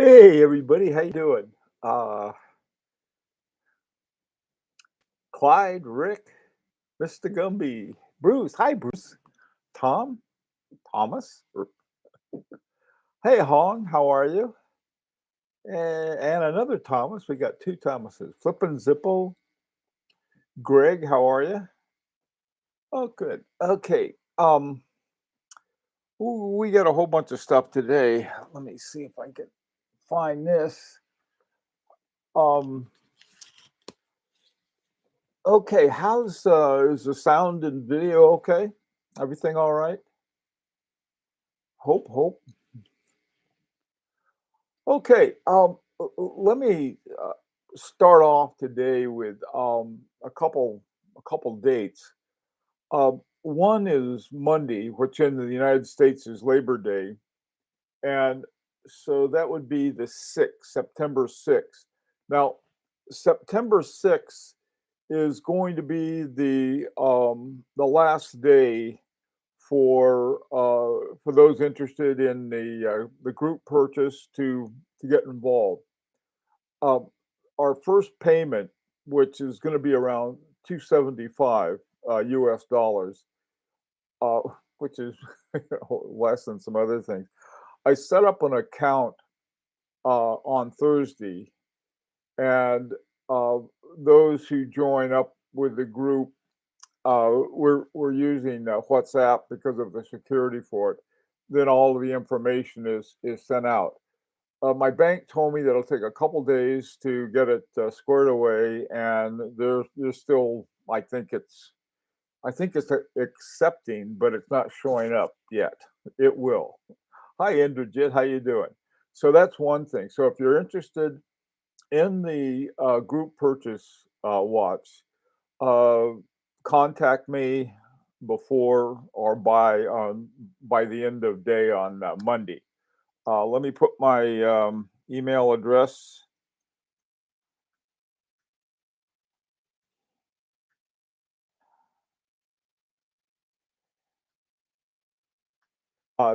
Hey everybody, how you doing? Uh, Clyde, Rick, Mr. Gumby, Bruce. Hi, Bruce. Tom, Thomas. Hey, Hong, how are you? And another Thomas. We got two Thomases. Flippin' Zippo. Greg, how are you? Oh, good. Okay. We got a whole bunch of stuff today. Let me see if I can find this. Um, okay. How's is the sound and video okay? Everything all right? Hope. Okay, let me start off today with a couple dates. One is Monday, which in the United States is Labor Day, and so that would be the 6th, September 6th. Now, September 6th is going to be the last day for those interested in the group purchase to get involved. Um, our first payment, which is going to be around 275 U.S. dollars, uh, which is less than some other things. I set up an account on Thursday, and uh, those who join up with the group, we're using WhatsApp because of the security for it. Then all of the information is sent out. My bank told me that it'll take a couple days to get it squared away, and there's still I think it's accepting, but it's not showing up yet. It will. Hi, Indrajit, how you doing? So that's one thing. So if you're interested in the group purchase watch, uh, contact me before or by the end of day on Monday. Let me put my email address.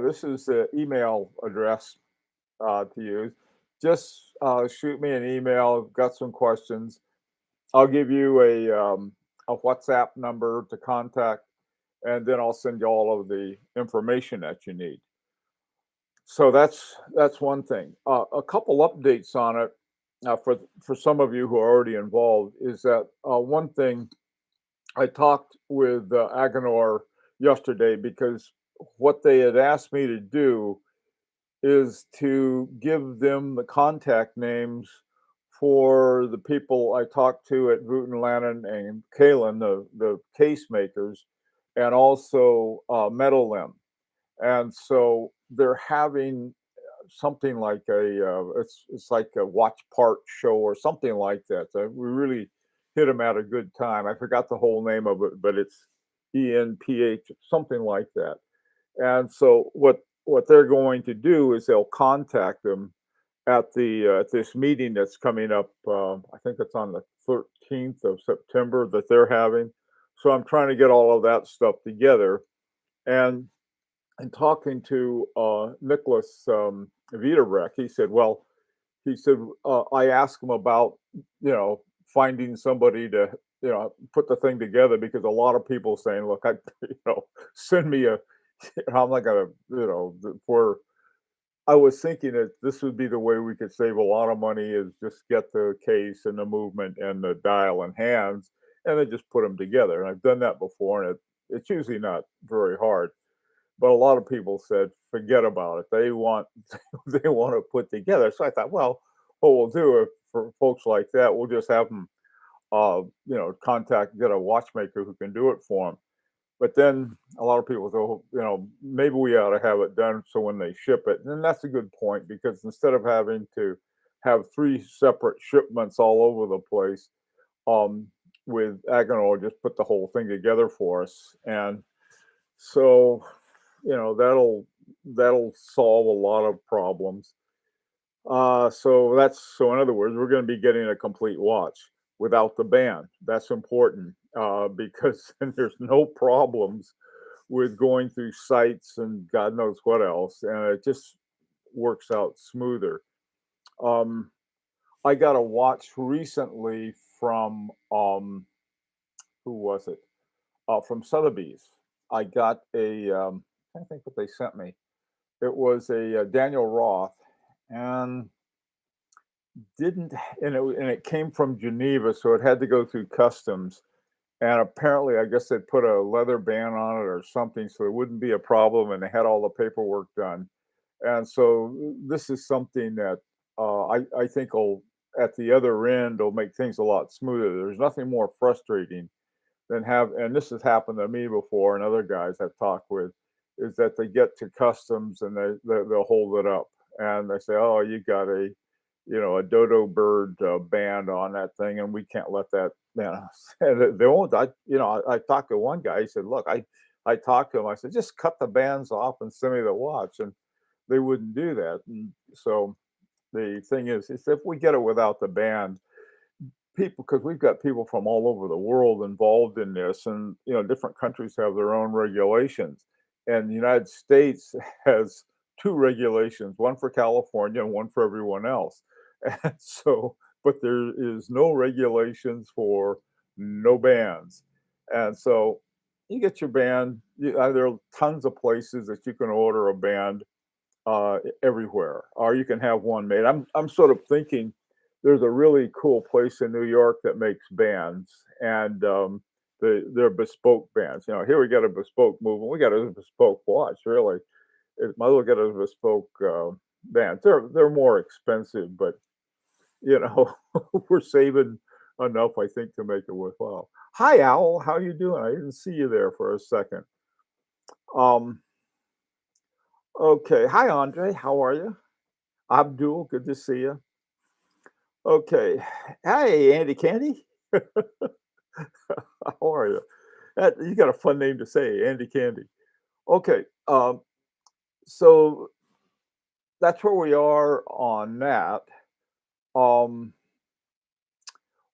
This is the email address to use. Just shoot me an email. Got some questions. I'll give you a WhatsApp number to contact, and then I'll send you all of the information that you need. So that's one thing. A couple updates on it for some of you who are already involved is that one thing I talked with Aganor yesterday because what they had asked me to do is to give them the contact names for the people I talked to at Wooten Lannon and Kalen, the case makers, and also Metal Limb. And so they're having something like it's like a watch part show or something like that. So we really hit them at a good time. I forgot the whole name of it, but it's ENPH, something like that. And so what they're going to do is they'll contact them at this meeting that's coming up. I think it's on the 13th of September that they're having. So I'm trying to get all of that stuff together, and talking to Nicholas Viterbrek, he said, "Well, I asked him about finding somebody to put the thing together because a lot of people saying, look, I send me a I'm like a for I was thinking that this would be the way we could save a lot of money is just get the case and the movement and the dial and hands and then just put them together. And I've done that before, and it's usually not very hard. But a lot of people said, forget about it. They want they want to put together. So I thought, well, what we'll do if, for folks like that, we'll just have them, get a watchmaker who can do it for them. But then a lot of people go, maybe we ought to have it done so when they ship it. And that's a good point because instead of having to have three separate shipments all over the place, um, with Aganor just put the whole thing together for us. And so, that'll solve a lot of problems. So in other words, we're going to be getting a complete watch without the band. That's important because then there's no problems with going through sites and God knows what else, and it just works out smoother. Um, I got a watch recently from who was it? From Sotheby's. I got I think what they sent me. It was a Daniel Roth, and didn't and it came from Geneva, so it had to go through customs. And apparently, I guess they put a leather band on it or something, so it wouldn't be a problem. And they had all the paperwork done. And so this is something that I think will at the other end will make things a lot smoother. There's nothing more frustrating than and this has happened to me before and other guys I've talked with, is that they get to customs and they'll hold it up and they say, oh, you got a dodo bird band on that thing, and we can't let that. And they won't. I talked to one guy. He said, look, I talked to him. I said, just cut the bands off and send me the watch, and they wouldn't do that. And so the thing is if we get it without the band, people, because we've got people from all over the world involved in this, and different countries have their own regulations, and the United States has two regulations, one for California and one for everyone else. And so, but there is no regulations for no bands. And so you get your band. There are tons of places that you can order a band everywhere, or you can have one made. I'm sort of thinking there's a really cool place in New York that makes bands, and they're bespoke bands. Here we got a bespoke movement. We got a bespoke watch. Really, it might as well get a bespoke band. They're more expensive, but we're saving enough, I think, to make it worthwhile. Hi, Owl. How you doing? I didn't see you there for a second. Um, okay. Hi, Andre. How are you? Abdul, good to see you. Okay. Hey, Andy Candy. How are you? You got a fun name to say, Andy Candy. Okay. So that's where we are on that. Um,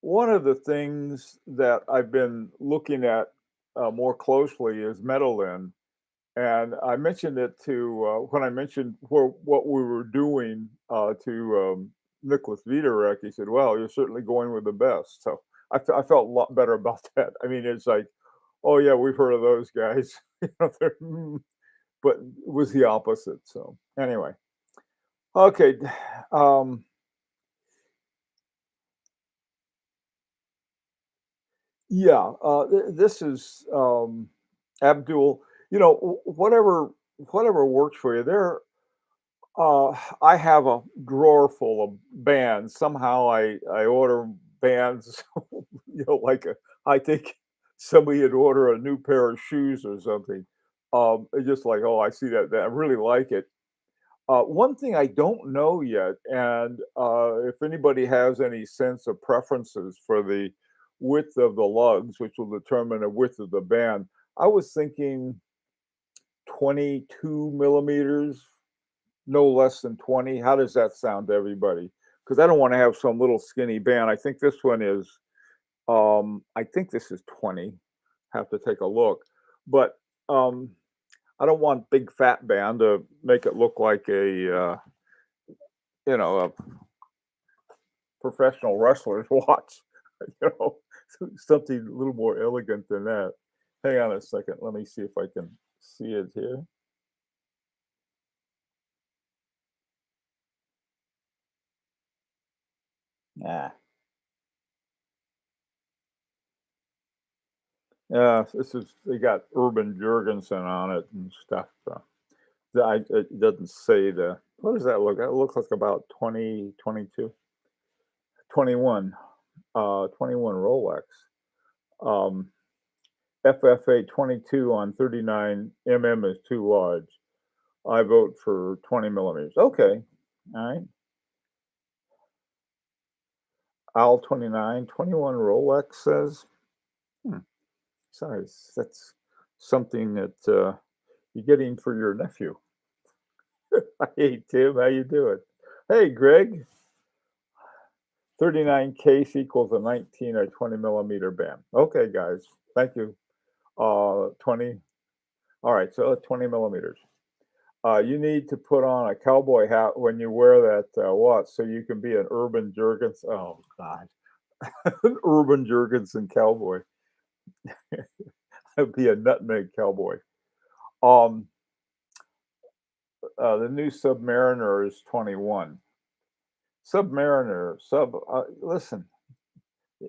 One of the things that I've been looking at more closely is Medellin. And I mentioned it to when I mentioned what we were doing to Nicholas Vitarek. He said, "Well, you're certainly going with the best." So I felt a lot better about that. I mean, it's like, oh yeah, we've heard of those guys, but it was the opposite. So anyway, okay, um, yeah, this is Abdul. Whatever works for you. I have a drawer full of bands. Somehow I order bands, like I think somebody had ordered a new pair of shoes or something. It's just like, oh, I see that I really like it. One thing I don't know yet, and if anybody has any sense of preferences for the width of the lugs, which will determine the width of the band, I was thinking 22 millimeters, no less than 20. How does that sound to everybody? Because I don't want to have some little skinny band. I think this is 20. Have to take a look. But I don't want big fat band to make it look like a professional wrestler's watch. you know, Something a little more elegant than that. Hang on a second. Let me see if I can see it here. Ah, yeah, they got Urban Jurgensen on it and stuff. So it doesn't say what does that look? That looks like about 20, 22, 21, 21 Rolex. Um, FFA 22 on 39 is too large. I vote for 20 millimeters. Okay. All right. Al 29, 21 Rolex says, hmm, sorry, that's something that you're getting for your nephew. Hey, Tim, how you doing? Hey, Greg, 39 case equals a 19 or 20 millimeter band. Okay, guys, thank you. 20. All right, so 20 millimeters. You need to put on a cowboy hat when you wear that watch so you can be an urban Jurgens. Oh God, an urban Jurgensen cowboy. I'd be a nutmeg cowboy. Um, the new Submariner is 21. Submariner, listen, y-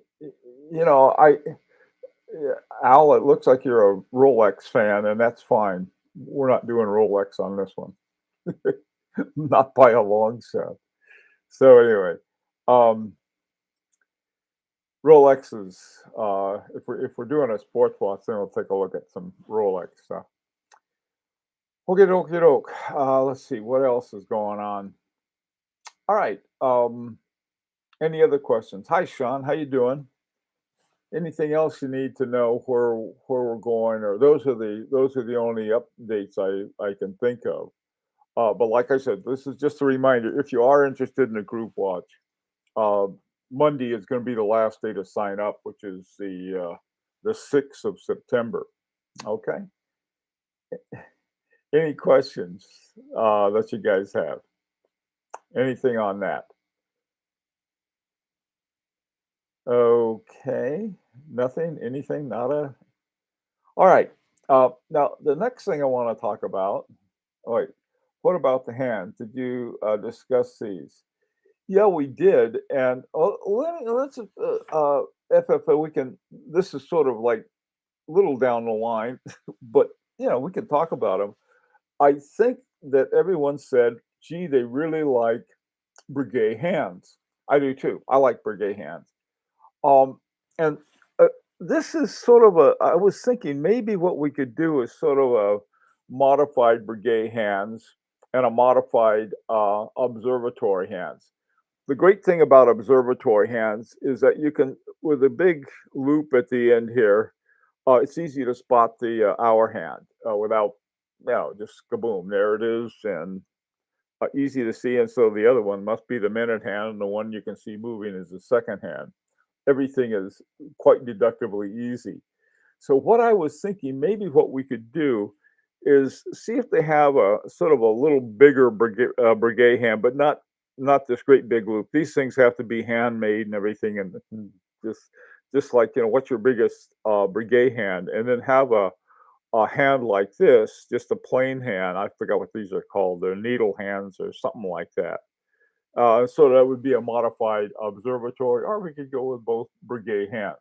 you know, yeah, Al, it looks like you're a Rolex fan, and that's fine. We're not doing Rolex on this one, not by a long shot. So anyway, um, Rolexes. If we're doing a sports watch, then we'll take a look at some Rolex stuff. Okay, dokie doke. Let's see what else is going on. All right. Any other questions? Hi, Sean. How you doing? Anything else you need to know where we're going, or those are the only updates I can think of. But like I said, this is just a reminder. If you are interested in a group watch, uh, Monday is going to be the last day to sign up, which is the 6th of September. Okay. Any questions that you guys have? Anything on that? Okay. Nothing. Anything. Nada. All right. Now the next thing I want to talk about. Oh, wait. What about the hand? Did you discuss these? Yeah, we did, and let's FFO. We can. This is sort of like a little down the line, but we can talk about them. I think that everyone said, "Gee, they really like Breguet hands." I do too. I like Breguet hands. And this is sort of a. I was thinking maybe what we could do is sort of a modified Breguet hands and a modified observatory hands. The great thing about observatory hands is that you can, with a big loop at the end here, it's easy to spot the hour hand without, just kaboom, there it is, and easy to see. And so the other one must be the minute hand, and the one you can see moving is the second hand. Everything is quite deductively easy. So what I was thinking, maybe what we could do is see if they have a sort of a little bigger brigade hand, but not this great big loop. These things have to be handmade and everything, and just like what's your biggest brigade hand, and then have a hand like this, just a plain hand. I forgot what these are called. They're needle hands or something like that. So that would be a modified observatory, or we could go with both brigade hands.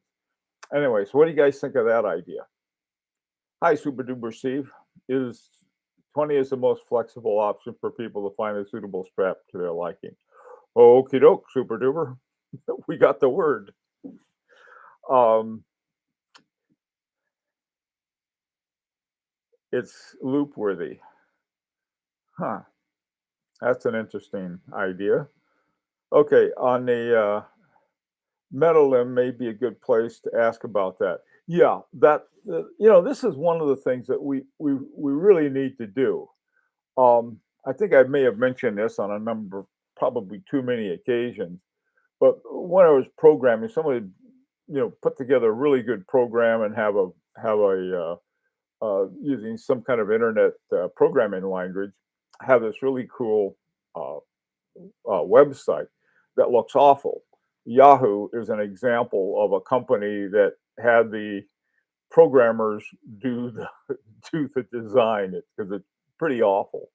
Anyway, so what do you guys think of that idea? Hi, Super Duper Steve. Is 20 is the most flexible option for people to find a suitable strap to their liking. Okie doke, Super Duper. We got the word. Um, it's loop worthy. Huh. That's an interesting idea. Okay, on the metal limb may be a good place to ask about that. Yeah, this is one of the things that we really need to do. I think I may have mentioned this on a number, probably too many occasions. But when I was programming, somebody put together a really good program and have a using some kind of internet programming language, have this really cool uh, website that looks awful. Yahoo is an example of a company that had the programmers do the do the design because it's pretty awful.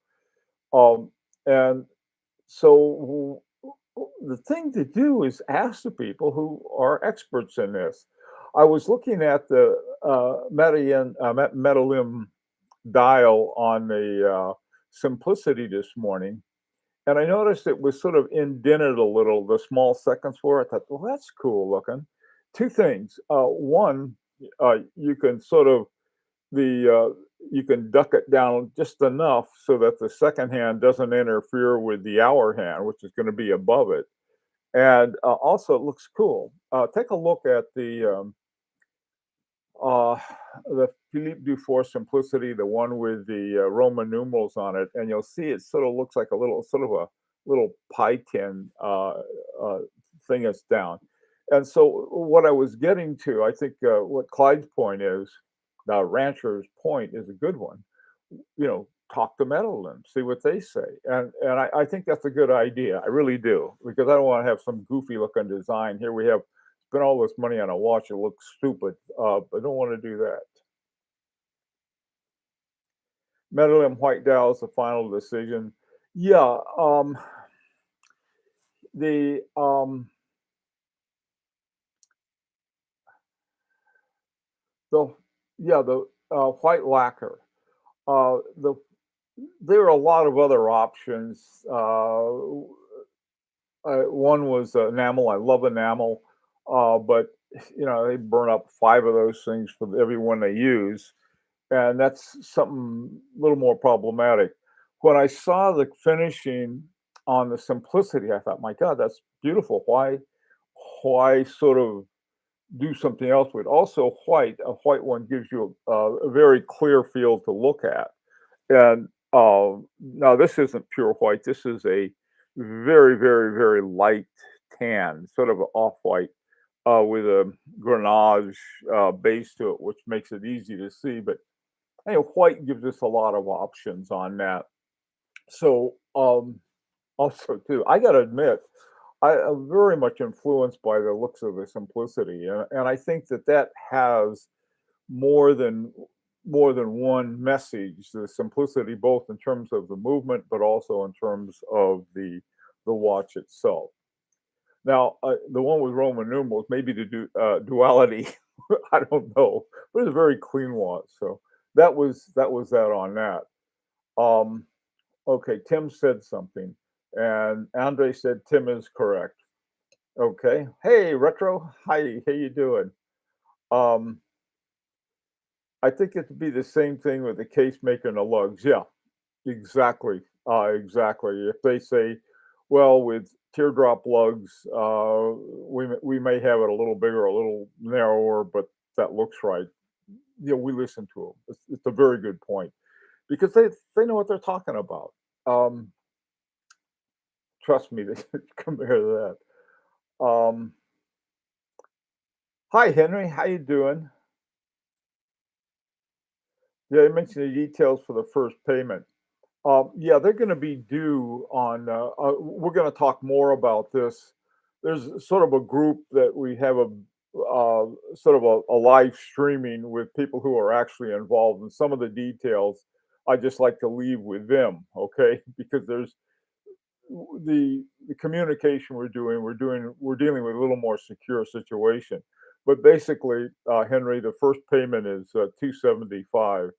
And so the thing to do is ask the people who are experts in this. I was looking at the Metalim dial on the Simplicity this morning, and I noticed it was sort of indented a little, the small seconds for it. I thought, well, that's cool looking. Two things. One, you can sort of you can duck it down just enough so that the second hand doesn't interfere with the hour hand, which is going to be above it. And also, it looks cool. Take a look at uh, the Philippe Dufour Simplicity, the one with the Roman numerals on it, and you'll see it sort of looks like a little, sort of a little pie tin uh, thing that's down. And so, what I was getting to, I think, what Clyde's point is, Rancher's point is a good one. talk to Medellin, see what they say. And I think that's a good idea. I really do, because I don't want to have some goofy looking design. Here we have spent all this money on a watch. It looks stupid. I don't want to do that. Medellin White Dial is the final decision. Yeah, the the yeah the white lacquer. There are a lot of other options. One was enamel. I love enamel, but they burn up 5 of those things for every one they use, and that's something a little more problematic. When I saw the finishing on the Simplicity, I thought, "My God, that's beautiful. Why sort of do something else with?" Also, a white one gives you a very clear field to look at. And now this isn't pure white. This is a very, very, very light tan, sort of an off-white, with a Grenache base to it, which makes it easy to see. But white gives us a lot of options on that. So also too, I got to admit, I am very much influenced by the looks of the Simplicity, and I think that that has more than more than one message. The Simplicity, both in terms of the movement, but also in terms of the watch itself. Now, the one with Roman numerals, maybe the duality, I don't know, but it's a very clean watch. So that was that on that. Um, okay, Tim said something, and Andre said Tim is correct. Okay, hey Retro, hi, how you doing? Um, I think it'd be the same thing with the case maker and the lugs. Yeah, exactly. Exactly. If they say, well, with teardrop lugs, we may have it a little bigger, a little narrower, but that looks right. We listen to them. It's a very good point because they know what they're talking about. Um, Trust me, they compare to that. Hi Henry, how you doing? Yeah, I mentioned the details for the first payment. Yeah, they're going to be due on. We're going to talk more about this. There's sort of a group that we have sort of a live streaming with people who are actually involved, and some of the details I just like to leave with them, okay? Because there's the communication we're dealing with a little more secure situation. But basically, Henry, the first payment is 275,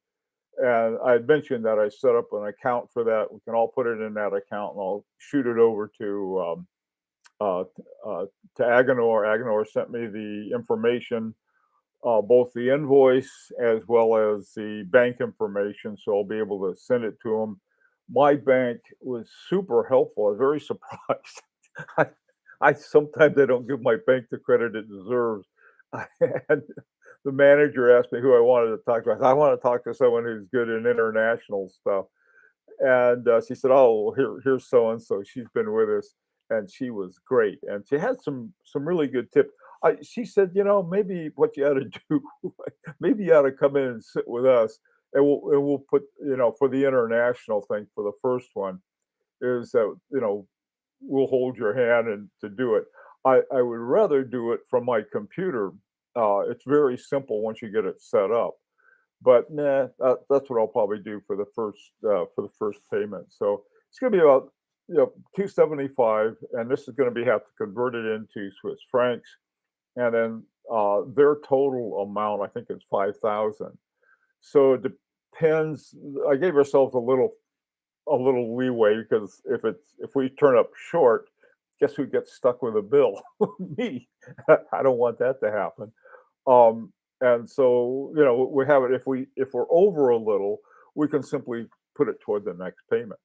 and I had mentioned that I set up an account for that. We can all put it in that account, and I'll shoot it over uh, to Agenor. Agenor sent me the information, both the invoice as well as the bank information, so I'll be able to send it to them. My bank was super helpful. I was very surprised. I, I sometimes I don't give my bank the credit it deserves. And the manager asked me who I wanted to talk to. I said, I want to talk to someone who's good in international stuff. And she said, "Oh, here's so and so. She's been with us, and she was great. And she had some really good tips." She said, maybe what you ought to do, maybe you ought to come in and sit with us, and we'll put, for the international thing for the first one is that we'll hold your hand and to do it. I would rather do it from my computer. It's very simple once you get it set up. But nah, that's what I'll probably do for the first payment. So it's going to be about 275, and this is going to be have to convert it into Swiss francs, and then their total amount I think is 5,000. So it depends. I gave ourselves a little leeway because if we turn up short, guess who gets stuck with a bill? Me. I don't want that to happen. And so, we have it if we're over a little, we can simply put it toward the next payment.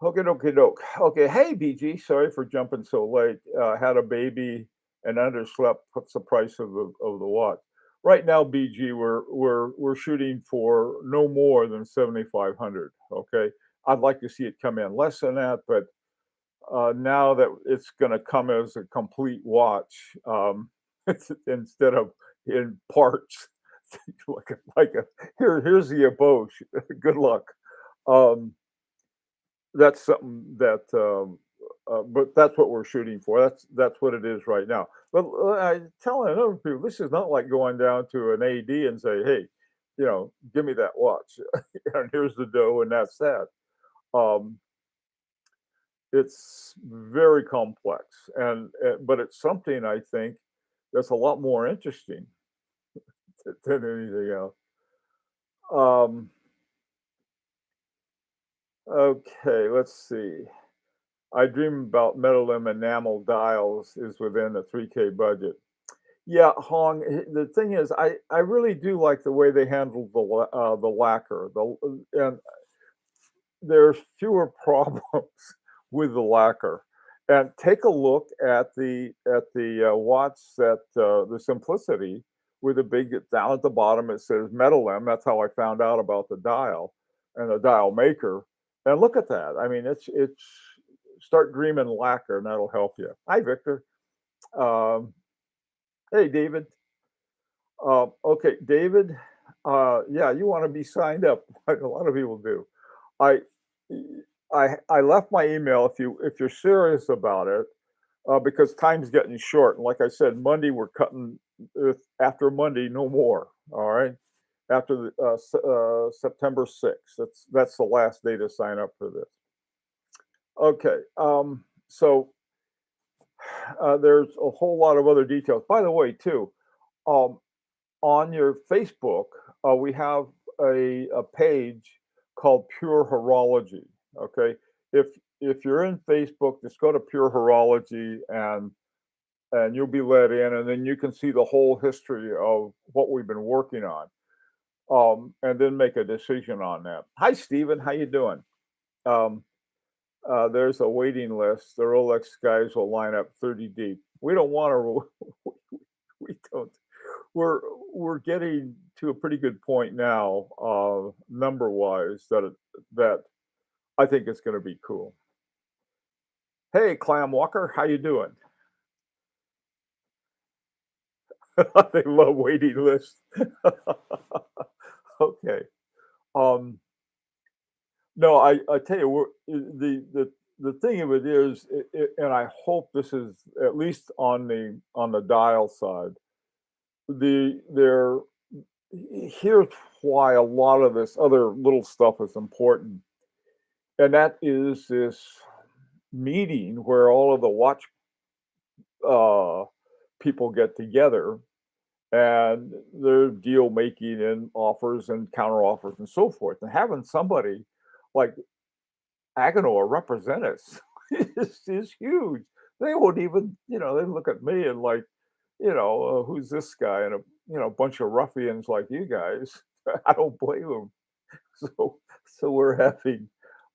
Okay, okay, doke. Okay, hey BG, sorry for jumping so late. Had a baby and underslept. What's the price of the watch? Right now, BG, we're shooting for no more than 7,500. Okay, I'd like to see it come in less than that, but now that it's going to come as a complete watch, instead of in parts, like a here's the eboche. Good luck. Um, that's something that, but that's what we're shooting for. That's what it is right now. But I telling other people, this is not like going down to an AD and say, hey, give me that watch, and here's the dough, and that's that. Um, it's very complex, and but it's something I think that's a lot more interesting than anything else. Um, okay, let's see. I dream about metal and enamel dials is within the 3K budget. Yeah, Hong. The thing is, I really do like the way they handled the lacquer. And there's fewer problems with the lacquer. And take a look at the watch that the Simplicity with a big down at the bottom. It says Metal M. That's how I found out about the dial and the dial maker. And look at that. I mean, it's start dreaming lacquer, and that'll help you. Hi, Victor. Um, hey, David. Okay, David. Yeah, you want to be signed up. A lot of people do. I I left my email if you're serious about it, because time's getting short. And like I said, Monday we're cutting after Monday, no more. All right, after September 6th. That's the last day to sign up for this. Okay, so there's a whole lot of other details. By the way, too, um, on your Facebook, we have a page called Pure Horology. Okay, if if you're in Facebook, just go to Pure Horology and you'll be let in, and then you can see the whole history of what we've been working on, and then make a decision on that. Hi, Stephen, how you doing? Um, there's a waiting list. The Rolex guys will line up 30 deep. We don't want to. We don't. We're we're getting to a pretty good point now, number wise, that I think it's going to be cool. Hey, Clam Walker, how you doing? They love waiting lists. Okay. Um, no, I tell you, the thing of it is, and I hope this is at least on the dial side. There, here's why a lot of this other little stuff is important, and that is this meeting where all of the watch uh, people get together and they're deal making and offers and counter offers and so forth. And having somebody like Agenor represent us is huge. They won't even, they look at me and like, who's this guy? And a bunch of ruffians like you guys. I don't blame them. So, so we're having,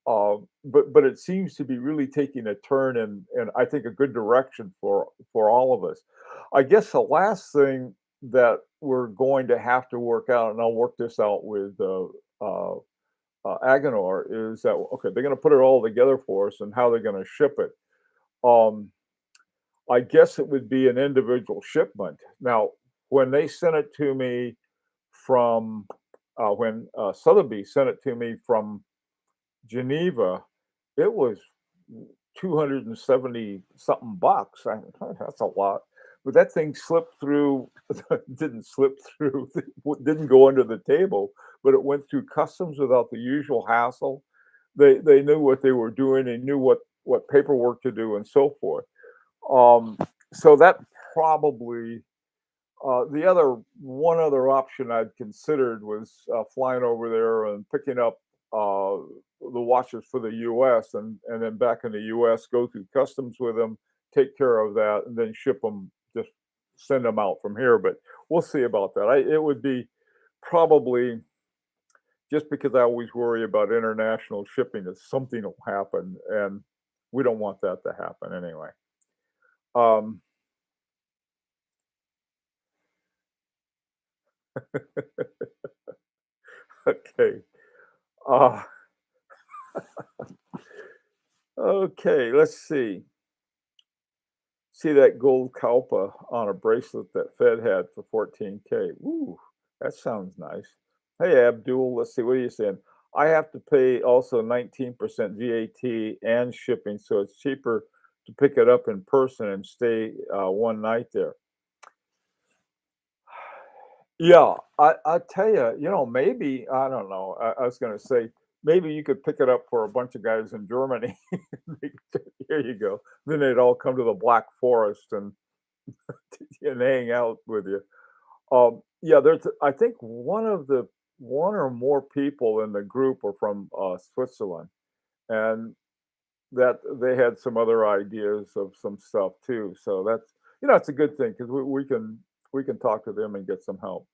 but it seems to be really taking a turn and I think a good direction for all of us. I guess the last thing that we're going to have to work out, and I'll work this out with Agenor, is that okay? They're going to put it all together for us, and how they're going to ship it. Um, I guess it would be an individual shipment. Now, when they sent it to me from when Sotheby's sent it to me from Geneva, it was 270 something bucks. That's a lot. But that thing slipped through, didn't slip through, didn't go under the table, but it went through customs without the usual hassle. They knew what they were doing. They knew what paperwork to do and so forth. Um, so that probably the other one other option I'd considered was flying over there and picking up uh, the watches for the U.S. and then back in the U.S. go through customs with them, take care of that, and then ship them. Just send them out from here. But we'll see about that. It would be probably just because I always worry about international shipping that something will happen, and we don't want that to happen anyway. Um, okay. Uh, okay. Let's see. See that gold Kalpa on a bracelet that Fed had for 14K. Woo. That sounds nice. Hey, Abdul, let's see, what are you saying? I have to pay also 19% VAT and shipping, so it's cheaper to pick it up in person and stay one night there. Yeah, I tell you, maybe I don't know. I was going to say maybe you could pick it up for a bunch of guys in Germany. They could Here you go. Then they'd all come to the Black Forest and hang out with you. Yeah, I think one or more people in the group are from Switzerland, and that they had some other ideas of some stuff too. So it's a good thing because we can talk to them and get some help.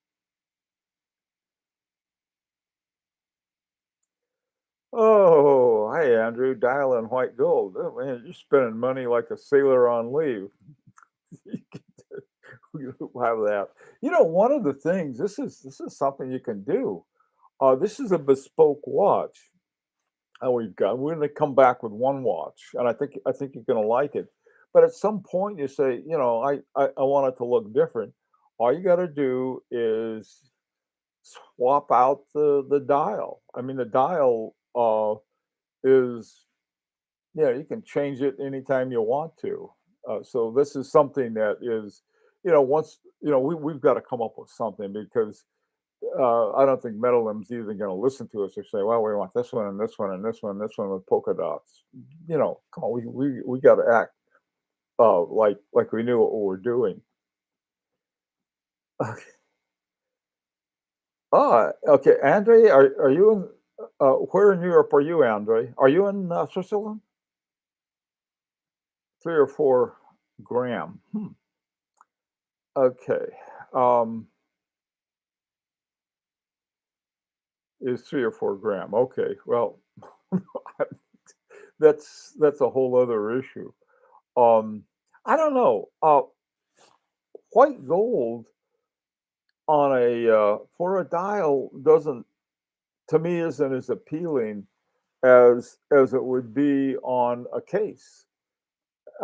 Oh, hey Andrew, dial in white gold. Oh, man, you're spending money like a sailor on leave. You have that. One of the things this is something you can do. This is a bespoke watch. We're gonna come back with one watch, and I think you're gonna like it. But at some point, you say, I want it to look different. All you got to do is swap out the dial. I mean, the dial is you can change it anytime you want to. So this is something that is, once we've got to come up with something because I don't think Metallim's even going to listen to us or say, "Well, we want this one and this one and this one and this one with polka dots." Come on, we got to act like we knew what we were doing. Okay. Okay, Andre, are you in? Where in Europe are you, Andre? Are you in Switzerland? 3 or 4 gram. Okay. Um, is 3 or 4 gram. Okay. Well, that's a whole other issue. Um, I don't know. White gold on a for a dial doesn't to me isn't as appealing as it would be on a case.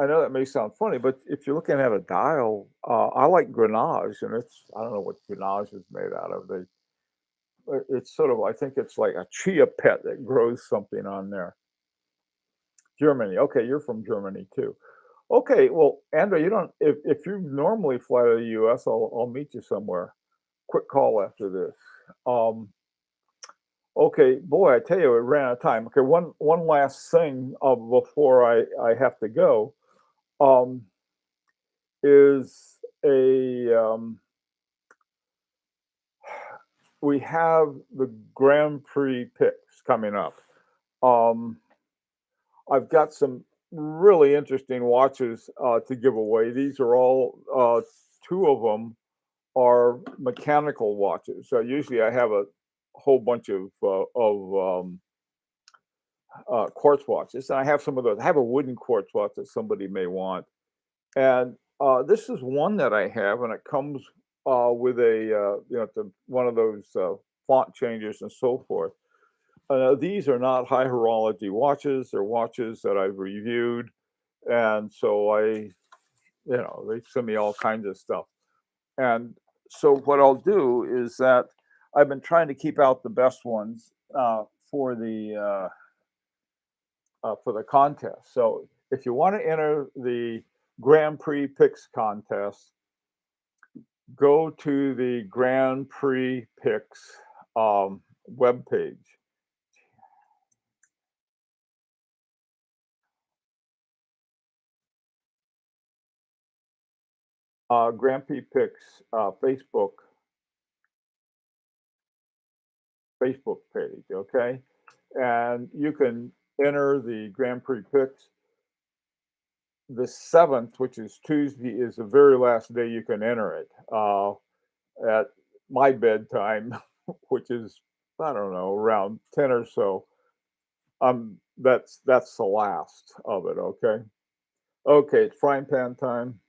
I know that may sound funny, but if you're looking at a dial, I like Grenache, and I don't know what Grenache is made out of. It's sort of I think it's like a chia pet that grows something on there. Germany. Okay, you're from Germany too. Okay, well, Andrew, you don't if you normally fly to the US, I'll meet you somewhere. Quick call after this. Um, okay, boy, I tell you, we ran out of time. Okay, one last thing before I have to go um, is a we have the Grand Prix picks coming up. Um, I've got some really interesting watches to give away. These are all two of them are mechanical watches. So usually I have a whole bunch of quartz watches, and I have some of those. I have a wooden quartz watch that somebody may want, and this is one that I have, and it comes with one of those font changers and so forth. These are not high horology watches; they're watches that I've reviewed, and so they send me all kinds of stuff. And so what I'll do is that I've been trying to keep out the best ones for the contest. So if you want to enter the Grand Prix Picks contest, go to the Grand Prix Picks webpage. Grand Prix Picks Facebook page. Okay, and you can enter the Grand Prix Picks. The 7th, which is Tuesday, is the very last day you can enter it at my bedtime, which is, I don't know, around 10 or so. That's the last of it, okay? Okay, it's frying pan time.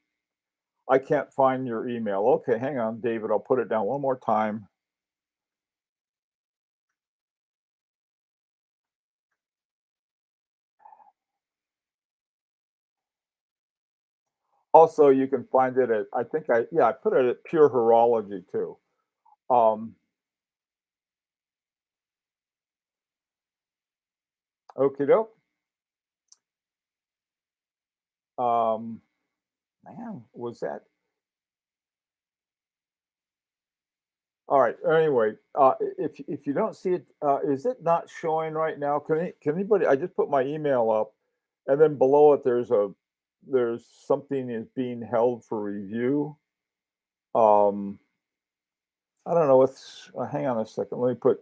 I can't find your email. Okay, hang on, David. I'll put it down one more time. Also, you can find it at I think I put it at Pure Horology too. Um, Okie doke. Um, man, was that all right? Anyway, if you don't see it, is it not showing right now? Can anybody? I just put my email up, and then below it there's something is being held for review. Um, I don't know. Let's hang on a second. Let me put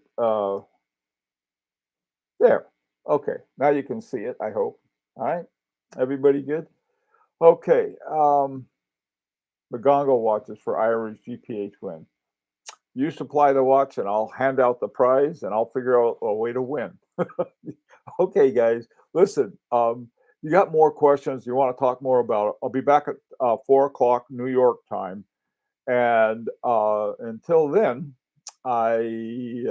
there. Okay, now you can see it. I hope. All right, everybody good? Okay. McGonagall watches for Irish GPH win. You supply the watch, and I'll hand out the prize, and I'll figure out a way to win. Okay, guys, listen. You got more questions? You want to talk more about it? I'll be back at 4 o'clock New York time, and until then, I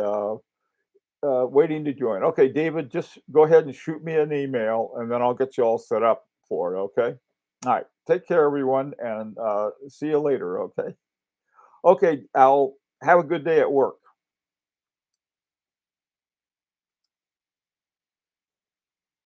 waiting to join. Okay, David, just go ahead and shoot me an email, and then I'll get you all set up for it. Okay. All right. Take care, everyone, and see you later. Okay. Okay, Al. Have a good day at work.